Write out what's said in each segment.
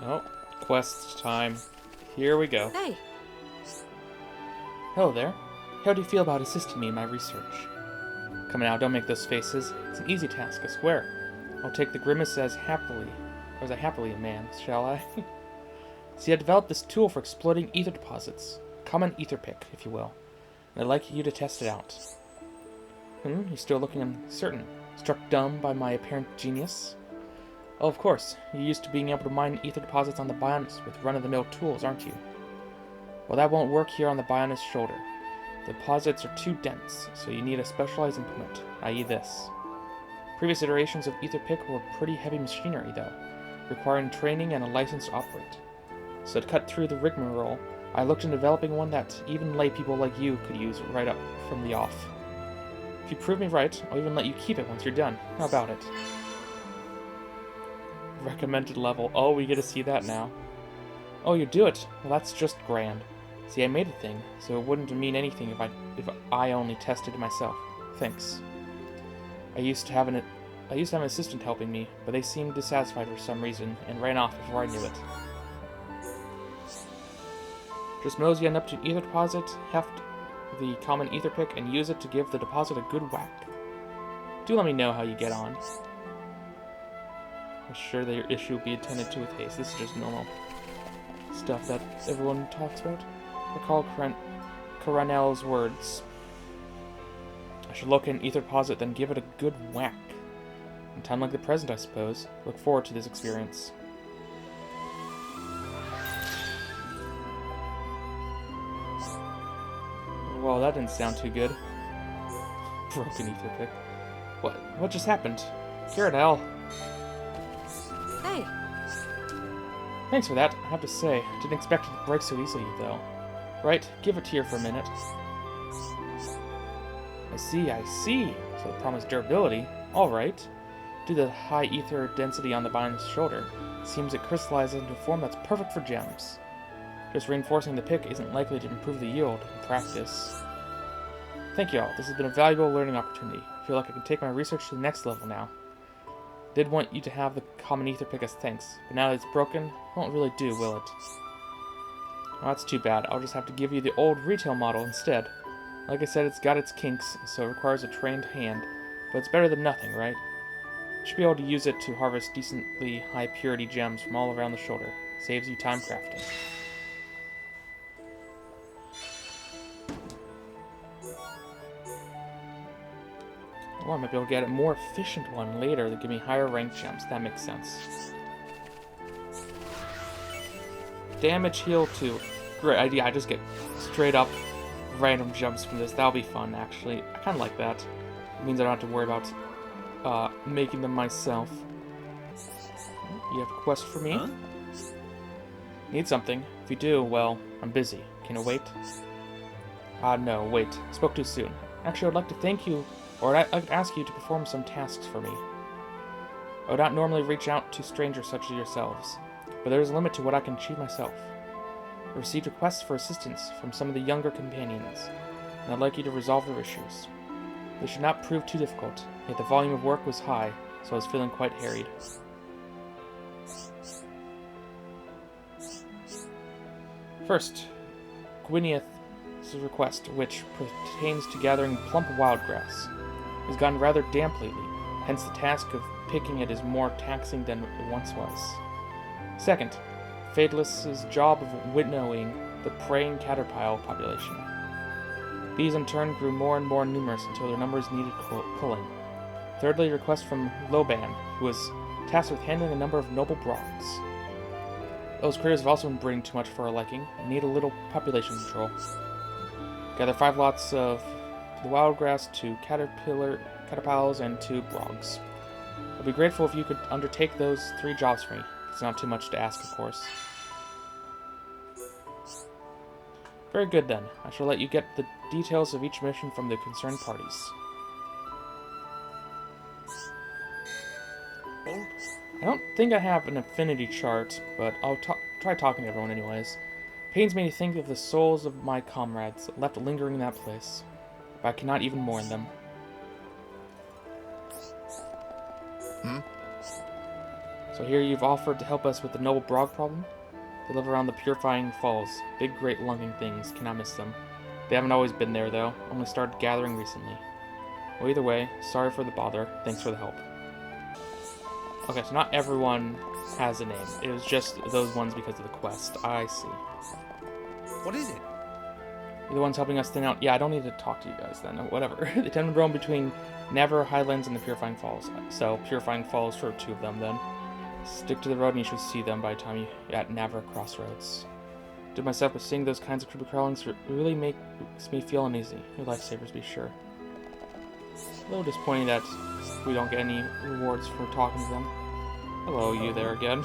Oh, quest time. Here we go. Hey, Hello there. How do you feel about assisting me in my research? Come now, don't make those faces. It's an easy task, I swear. I'll take the grimace as a happily a man, shall I? See, I developed this tool for exploiting ether deposits. Common ether pick, if you will. And I'd like you to test it out. You're still looking uncertain. Struck dumb by my apparent genius? Oh, of course. You're used to being able to mine ether deposits on the Bionis with run-of-the-mill tools, aren't you? Well, that won't work here on the Bionis shoulder. The deposits are too dense, so you need a specialized implement, i.e. this. Previous iterations of etherpick were pretty heavy machinery, though, requiring training and a license to operate. So to cut through the rigmarole, I looked into developing one that even lay people like you could use right up from the off. If you prove me right, I'll even let you keep it once you're done. How about it? Recommended level. Oh, we get to see that now. Oh, you do it. Well, that's just grand. See, I made a thing, so it wouldn't mean anything if I only tested it myself. Thanks. I used to have an assistant helping me, but they seemed dissatisfied for some reason and ran off before I knew it. Just mosey on up to an ether deposit, heft the common ether pick, and use it to give the deposit a good whack. Do let me know how you get on. I'm sure that your issue will be attended to with haste. This is just normal stuff that everyone talks about. Recall Coronel's words. I should look in ether deposit, then give it a good whack. In time like the present, I suppose. Look forward to this experience. Well, that didn't sound too good. Broken ether pick. What just happened? Coronel. hey. Thanks for that, I have to say. Didn't expect it to break so easily, though. Right, give it here for a minute. I see. So it promised durability. Alright. Due to the high ether density on the bind's shoulder, it seems it crystallizes into a form that's perfect for gems. Just reinforcing the pick isn't likely to improve the yield in practice. Thank you all. This has been a valuable learning opportunity. I feel like I can take my research to the next level now. Did want you to have the common ether pick as thanks, but now that it's broken, it won't really do, will it? Well, that's too bad. I'll just have to give you the old retail model instead. Like I said, it's got its kinks, so it requires a trained hand, but it's better than nothing, right? You should be able to use it to harvest decently high purity gems from all around the shoulder. Saves you time crafting. Well, I might be able to get a more efficient one later that give me higher ranked gems. That makes sense. Damage heal 2. Great idea. I just get straight up random jumps from this. That'll be fun, actually. I kind of like that. It means I don't have to worry about making them myself. You have a quest for me? Huh? Need something? If you do, well, I'm busy. Can you wait? No, wait. Spoke too soon. Actually, I'd like to thank you, or I'd like to ask you to perform some tasks for me. I would not normally reach out to strangers such as yourselves, but there is a limit to what I can achieve myself. I received requests for assistance from some of the younger companions, and I'd like you to resolve their issues. They should not prove too difficult, yet the volume of work was high, so I was feeling quite harried. First, Gwyneth's request, which pertains to gathering plump wildgrass, has gotten rather damp lately, hence the task of picking it is more taxing than it once was. Second, Fadeless's job of winnowing the preying caterpillar population. These in turn grew more and more numerous until their numbers needed culling. Thirdly, a request from Loban, who was tasked with handling a number of noble brogs. Those critters have also been breeding too much for our liking and need a little population control. Gather 5 lots of the wildgrass, 2 caterpillars, and 2 brogs. I'd be grateful if you could undertake those 3 jobs for me. It's not too much to ask, of course. Very good then. I shall let you get the details of each mission from the concerned parties. I don't think I have an affinity chart, but I'll try talking to everyone anyways. Pains me to think of the souls of my comrades left lingering in that place, but I cannot even mourn them. So here you've offered to help us with the noble Brog problem? They live around the Purifying Falls. Big, great lunging things. Cannot miss them. They haven't always been there, though. Only started gathering recently. Well, either way, sorry for the bother. Thanks for the help. Okay, so not everyone has a name. It was just those ones because of the quest. I see. What is it? You're the ones helping us thin out. Yeah, I don't need to talk to you guys then. Whatever. They tend to roam between Navarro Highlands and the Purifying Falls. So, Purifying Falls for 2 of them then. Stick to the road and you should see them by the time you're at Navarro Crossroads. Did myself, but seeing those kinds of creepy crawlings really makes me feel uneasy. Your lifesavers, be sure. A little disappointing that we don't get any rewards for talking to them. Hello, you there again.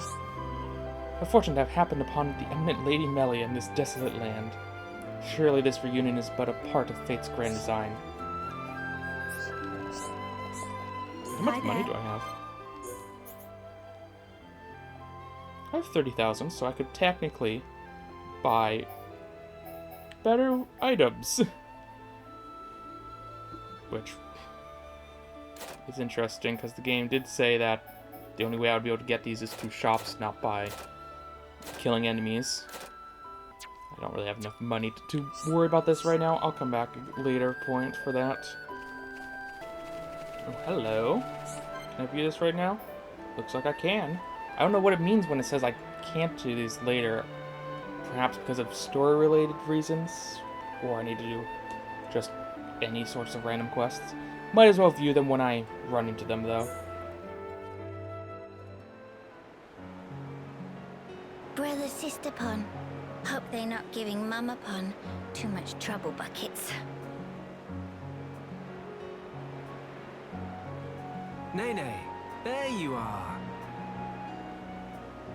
We're fortunate to have happened upon the eminent Lady Melia in this desolate land. Surely this reunion is but a part of fate's grand design. How much money do I have? I have 30,000, so I could technically buy better items. Which is interesting, because the game did say that the only way I would be able to get these is through shops, not by killing enemies. I don't really have enough money to worry about this right now. I'll come back at a later point for that. Oh, hello. Can I view this right now? Looks like I can. I don't know what it means when it says I can't do these later. Perhaps because of story-related reasons? Or I need to do just any sorts of random quests. Might as well view them when I run into them, though. Brother Sister Pon. Hope they're not giving Mama Pon too much trouble buckets. Nene, there you are.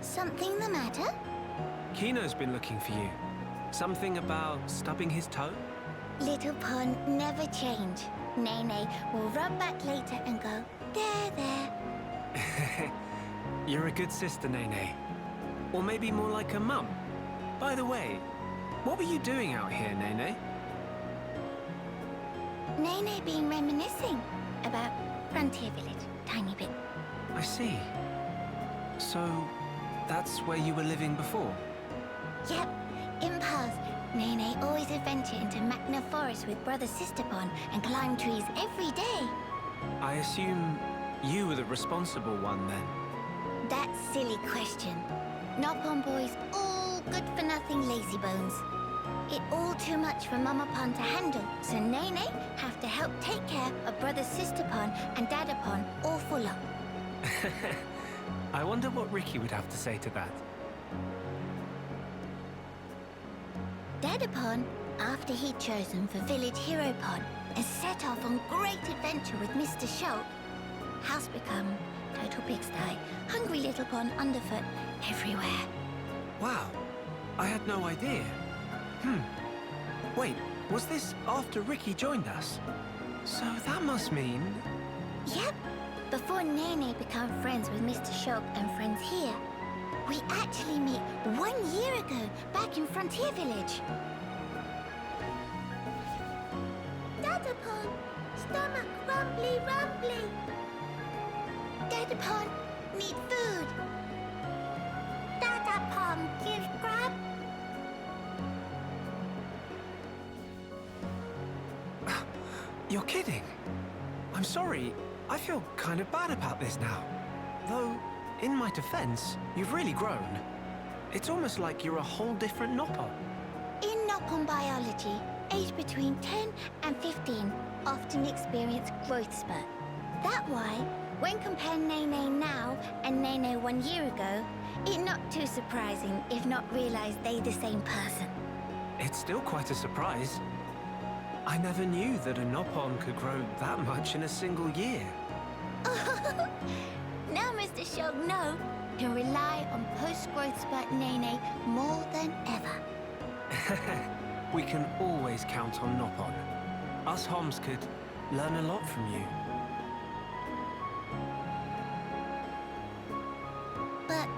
Something the matter? Kino's been looking for you. Something about stubbing his toe? Little Pon never change. Nene will rub back later and go, there, there. You're a good sister, Nene. Or maybe more like a mum. By the way, what were you doing out here, Nene? Nene been reminiscing about Frontier Village, tiny bit. I see. So, that's where you were living before? Yep, in past, Nene always adventure into Magna Forest with Brother Sister Pon and climb trees every day. I assume you were the responsible one then. That silly question. Nopon boys all good for nothing lazy bones. It all too much for Mama Pon to handle, so Nene have to help take care of Brother Sister Pon and Dada Pon all full up. I wonder what Ricky would have to say to that. Dada Pon, after he'd chosen for Village Hero Pon and set off on great adventure with Mr. Shulk, house become total pigsty, hungry little Pon underfoot everywhere. Wow, I had no idea. Wait, was this after Ricky joined us? So that must mean... Yep, before Nene became friends with Mr. Shulk and friends here, we actually meet 1 year ago back in Frontier Village. Dada Pon, stomach rumbly rumbly. Dada Pon, need food. Dada Pon, give grub. You're kidding? I'm sorry, I feel kind of bad about this now. Though, in my defense, you've really grown. It's almost like you're a whole different Nopon. In Nopon biology, aged between 10 and 15 often experience growth spurt. That why, when comparing Nene now and Nene 1 year ago, it's not too surprising if not realize they the same person. It's still quite a surprise. I never knew that a Nopon could grow that much in a single year. Now Mr. Shulk no can rely on post-growth spurt Nene more than ever. We can always count on Nopon. Us Homs could learn a lot from you. But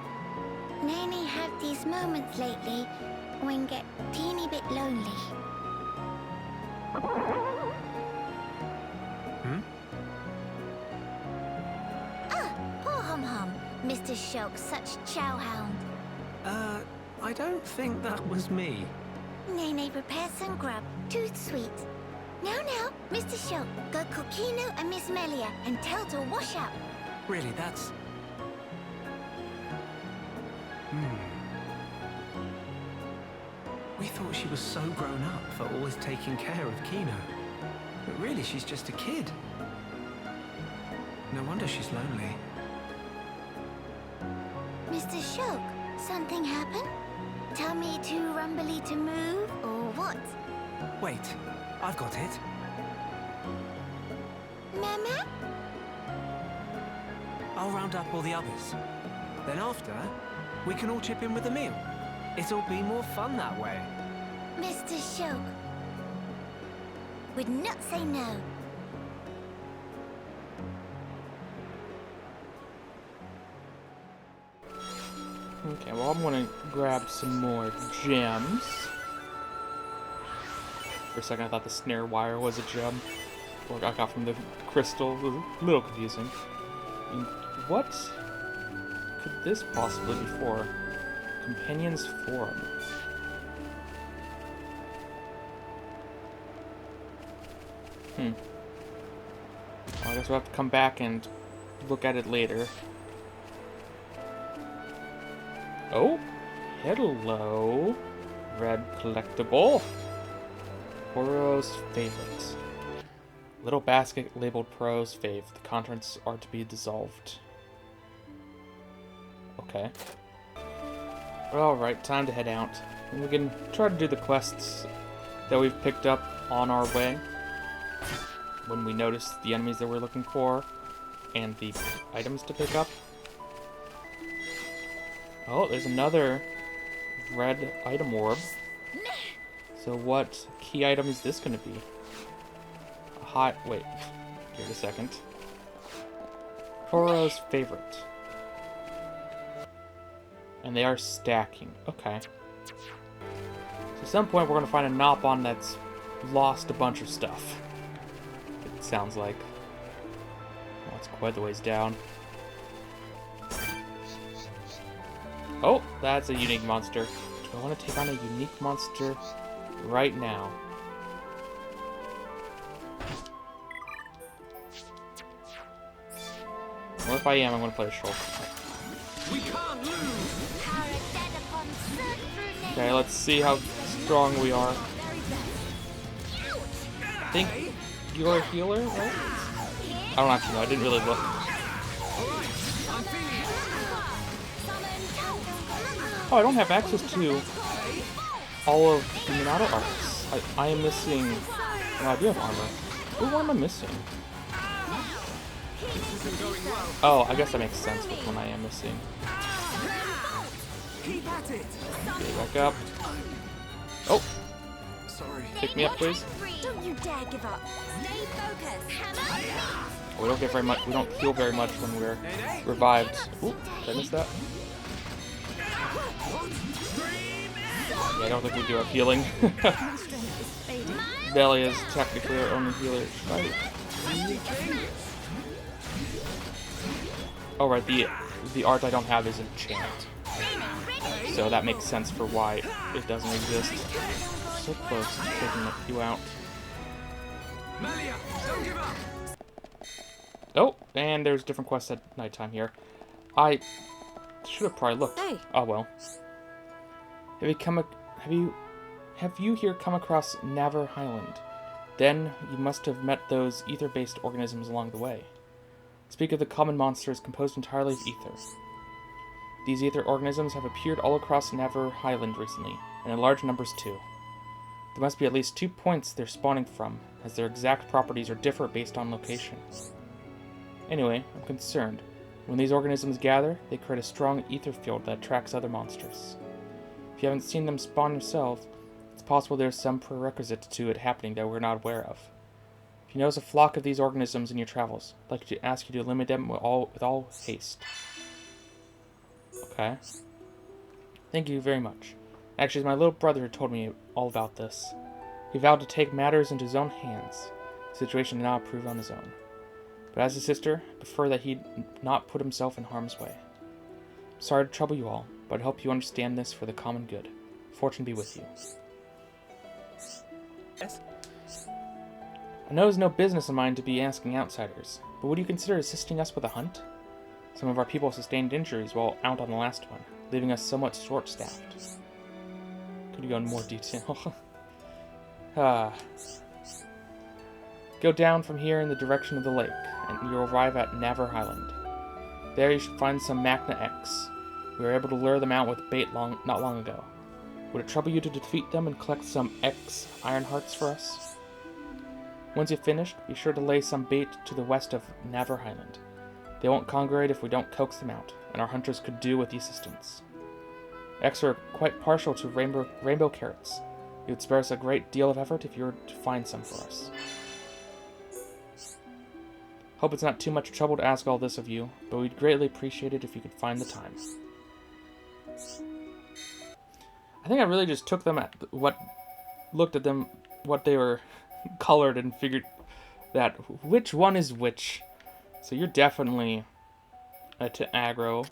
Nene have these moments lately when get teeny bit lonely. Poor Hum Hum. Mr. Shulk such chowhound. I don't think that was me. Nene, prepare some grub. Tooth sweet. Now, Mr. Shulk, go call Kino and Miss Melia and tell to wash up. Really, that's... We thought she was so grown up for always taking care of Kino. But really, she's just a kid. No wonder she's lonely. Mr. Shulk, something happened? Tell me too rumbly to move, or what? Wait, I've got it. Mama? I'll round up all the others. Then after, we can all chip in with a meal. It'll be more fun that way. Mr. Shulk would not say no. Okay, well, I'm gonna grab some more gems. For a second, I thought the snare wire was a gem. Or I got from the crystal. It was a little confusing. And what could this possibly be for? Companion's Forum. Well, I guess we'll have to come back and look at it later. Oh, hello. Red collectible. Poro's favorite. Little basket labeled Poro's fave. The contents are to be dissolved. Okay. Alright, time to head out. And we can try to do the quests that we've picked up on our way. When we notice the enemies that we're looking for. And the items to pick up. Oh, there's another red item orb. So what key item is this going to be? A hot... Wait. Give it a second. Poro's favorite. And they are stacking. Okay. So at some point we're going to find a Nopon that's lost a bunch of stuff. It sounds like. Well, it's quite the ways down. Oh, that's a unique monster. Do I want to take on a unique monster right now? Well, if I am, I'm going to play a Shulk. We can't lose! Okay, let's see how strong we are. I think you're a healer, right? I don't actually know. I didn't really look. Oh, I don't have access to all of the Minato arts. I am missing... Well, I do have armor. What am I missing? Oh, I guess that makes sense which one I am missing. Okay, back up. Oh! Sorry. Pick me up, please. Don't you dare give up. Stay focused. We don't get very much. We don't heal very much when we're revived. Ooh, did I miss that? Yeah, I don't think we do have healing. Belly is technically our only healer. Right. Oh right, the art I don't have is enchant. So that makes sense for why it doesn't exist. So close to taking a few out. Oh, and there's different quests at nighttime here. I should have probably looked. Hey. Oh well. Have you here come across Naver Highland? Then you must have met those ether-based organisms along the way. Speak of the common monsters composed entirely of ether. These ether organisms have appeared all across Naver Highland recently, and in large numbers too. There must be at least 2 points they're spawning from, as their exact properties are different based on location. Anyway, I'm concerned. When these organisms gather, they create a strong ether field that attracts other monsters. If you haven't seen them spawn yourself, it's possible there's some prerequisite to it happening that we're not aware of. If you notice a flock of these organisms in your travels, I'd like to ask you to eliminate them with all haste. Okay. Thank you very much. Actually, it's my little brother who told me all about this. He vowed to take matters into his own hands. The situation did not improve on his own. But as a sister, I prefer that he not put himself in harm's way. Sorry to trouble you all, but I hope you understand this for the common good. Fortune be with you. Yes? I know it's no business of mine to be asking outsiders, but would you consider assisting us with a hunt? Some of our people sustained injuries while out on the last one, leaving us somewhat short-staffed. Could you go into more detail? Go down from here in the direction of the lake, and you'll arrive at Naver Highland. There you should find some Magna X. We were able to lure them out with bait not long ago. Would it trouble you to defeat them and collect some X Iron Hearts for us? Once you've finished, be sure to lay some bait to the west of Naver Highland. They won't congregate if we don't coax them out, and our hunters could do with the assistance. X are quite partial to rainbow carrots. It would spare us a great deal of effort if you were to find some for us. Hope it's not too much trouble to ask all this of you, but we'd greatly appreciate it if you could find the time. I think I really just took them at looked at them, what they were colored, and figured that which one is which. So you're definitely a aggro,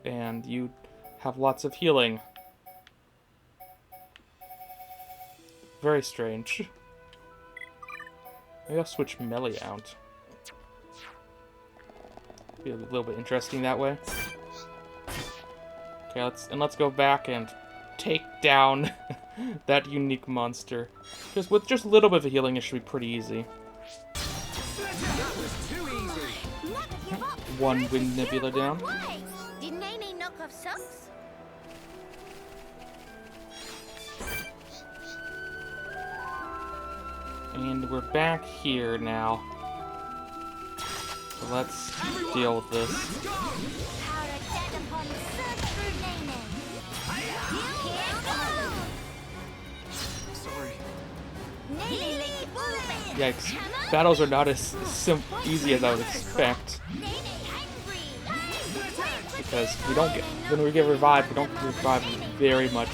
and you have lots of healing. Very strange. Maybe I'll switch melee out. Be a little bit interesting that way. Okay, let's go back and take down that unique monster. With just a little bit of healing, it should be pretty easy. That was too easy. One Wind Nebula down. Why? Did Nene knock off socks? And we're back here now. So let's deal with this. Power of dead upon surge through Nene. Here Sorry. goes. Nene lick bullet. Yikes. Battles are not as easy as I would expect. Nene angry. Because when we get revived, we don't revive very much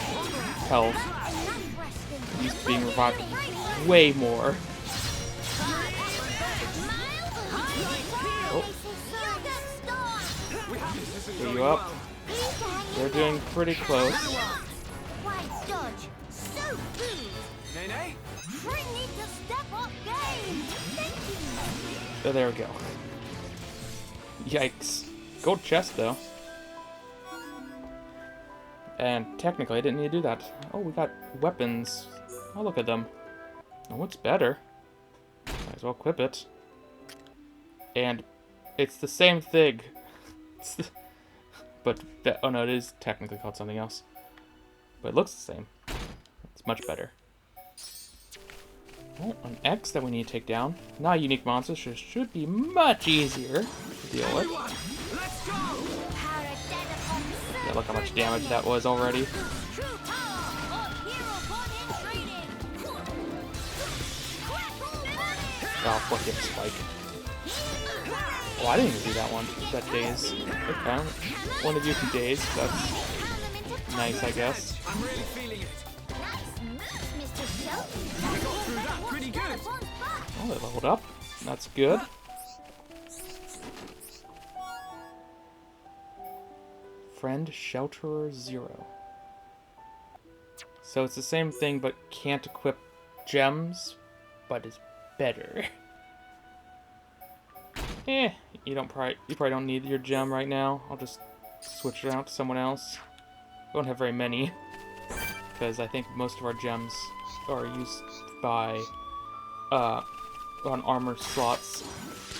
health. I'm used to being revived way more. Oh, get you up. They're doing pretty close. White dodge. So good. Nene? Bring need to step up game. Thank you. Oh, there we go. Yikes. Gold chest, though. And technically, I didn't need to do that. Oh, we got weapons. Oh, look at them. Oh, what's better? Might as well equip it. And it's the same thing. Oh no, it is technically called something else. But it looks the same. It's much better. Oh, an X that we need to take down. Not a unique monster, so it should be much easier to deal with. Let's go! Power of dead upon surge. Yeah, look how much damage that was already. True power of hero born in training. Oh, fuck it, Spike. Oh, I didn't even do that one. That daze. Okay. One of you can daze. That's nice, I guess. I'm really feeling it. Nice move, Mr. Shelton. We got through that pretty good. Oh, they leveled up. That's good. Friend Shelterer 0. So it's the same thing, but can't equip gems, but is better. You probably don't need your gem right now. I'll just switch it out to someone else. We don't have very many, because I think most of our gems are used by on armor slots.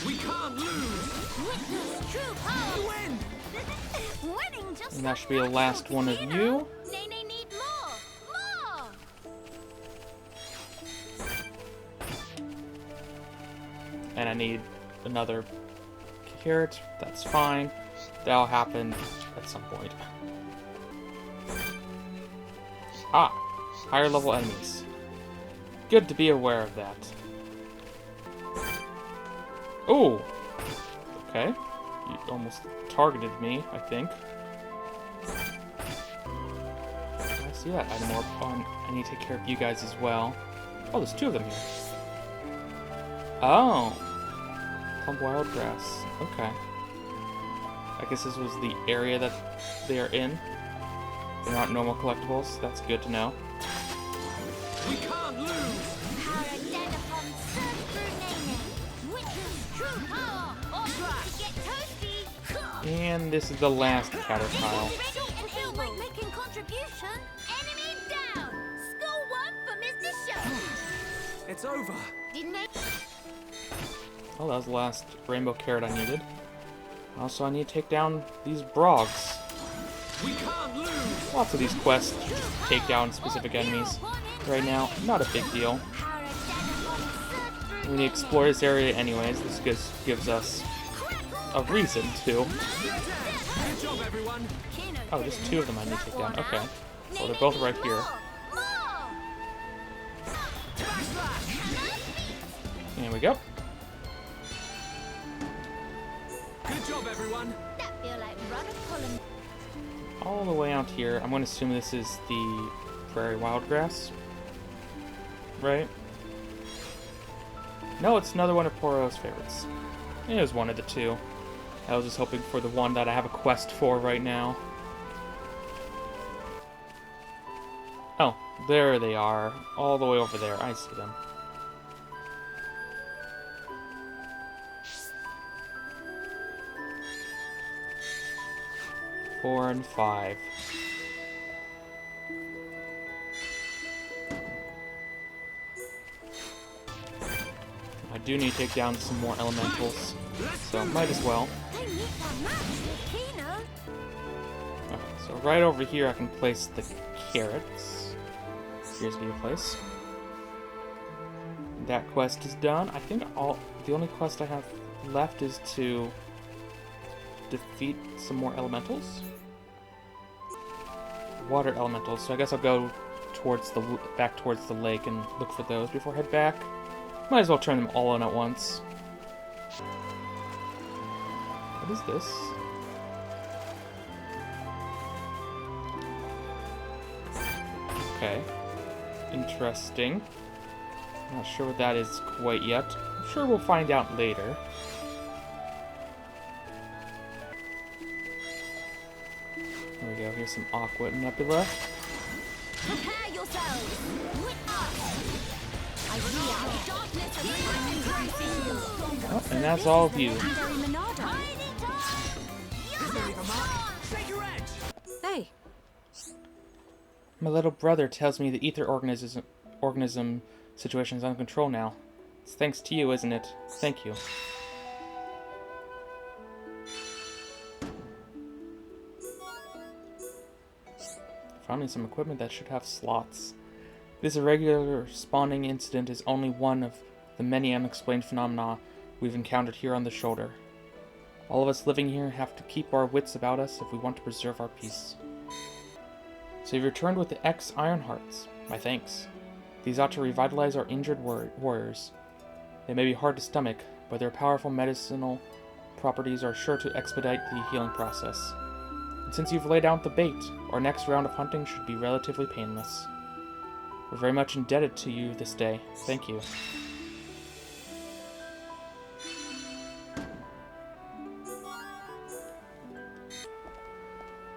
We can't lose. Witness true power. Win. Winning just And that like should be the last one of you. Nene need more. And I need another carrot. That's fine. That'll happen at some point. Ah, higher level enemies. Good to be aware of that. Oh, okay. You almost targeted me, I think. I see that item orb. I need to take care of you guys as well. Oh, there's two of them here. Oh. Plump wild grass. Okay. I guess this was the area that they are in. They're not normal collectibles. That's good to know. We can't lose! And this is the last Caterpillar. Making contribution. Enemy down. Score 1 for Mr. Show. It's over. Didn't they? Oh, that was the last rainbow carrot I needed. Also, I need to take down these Brogs. We can't lose! Lots of these quests take down specific enemies. Right now, not a big deal. We need to explore this area anyways. This gives us a reason to. Good job, everyone! Oh, just 2 of them I need to take down. Okay. Well, they're both right here. There we go. Good job, everyone! That feel like rudder pulling. All the way out here. I'm going to assume this is the prairie wildgrass. Right? No, it's another one of Poro's favorites. It was one of the 2. I was just hoping for the one that I have a quest for right now. Oh, there they are. All the way over there. I see them. Four and 5. I do need to take down some more elementals, so might as well. Okay, so right over here I can place the carrots. Here's a new place. That quest is done. I think the only quest I have left is to defeat some more elementals. Water elementals. So I guess I'll go towards back towards the lake and look for those before I head back. Might as well turn them all on at once. What is this? Okay. Interesting. Not sure what that is quite yet. I'm sure we'll find out later. There we go. Here's some Aqua Nebula. Prepare yourselves. With us. I see our darkness and Oh, and that's all of you. Hey. My little brother tells me the ether organism situation is under control now. It's thanks to you, isn't it? Thank you. Finally, some equipment that should have slots. This irregular spawning incident is only one of the many unexplained phenomena we've encountered here on the shoulder. All of us living here have to keep our wits about us if we want to preserve our peace. So you've returned with the X Ironhearts. My thanks. These ought to revitalize our injured warriors. They may be hard to stomach, but their powerful medicinal properties are sure to expedite the healing process. And since you've laid out the bait, our next round of hunting should be relatively painless. We're very much indebted to you this day. Thank you.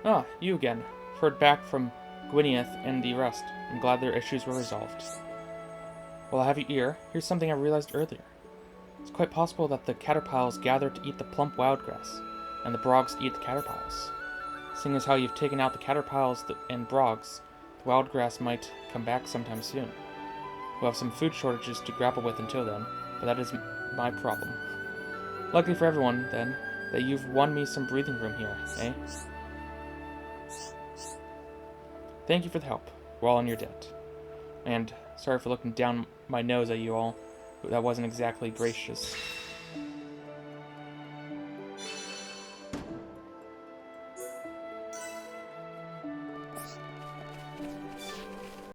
Ah, you again. Heard back from Gwyneth and the rest. I'm glad their issues were resolved. While I have your ear, here's something I realized earlier. It's quite possible that the caterpillars gather to eat the plump wildgrass, and the brogs to eat the caterpillars. Seeing as how you've taken out the caterpillars and brogs, the wildgrass might come back sometime soon. We'll have some food shortages to grapple with until then, but that is my problem. Luckily for everyone, then, that you've won me some breathing room here, eh? Thank you for the help. We're all in your debt. And sorry for looking down my nose at you all. That wasn't exactly gracious.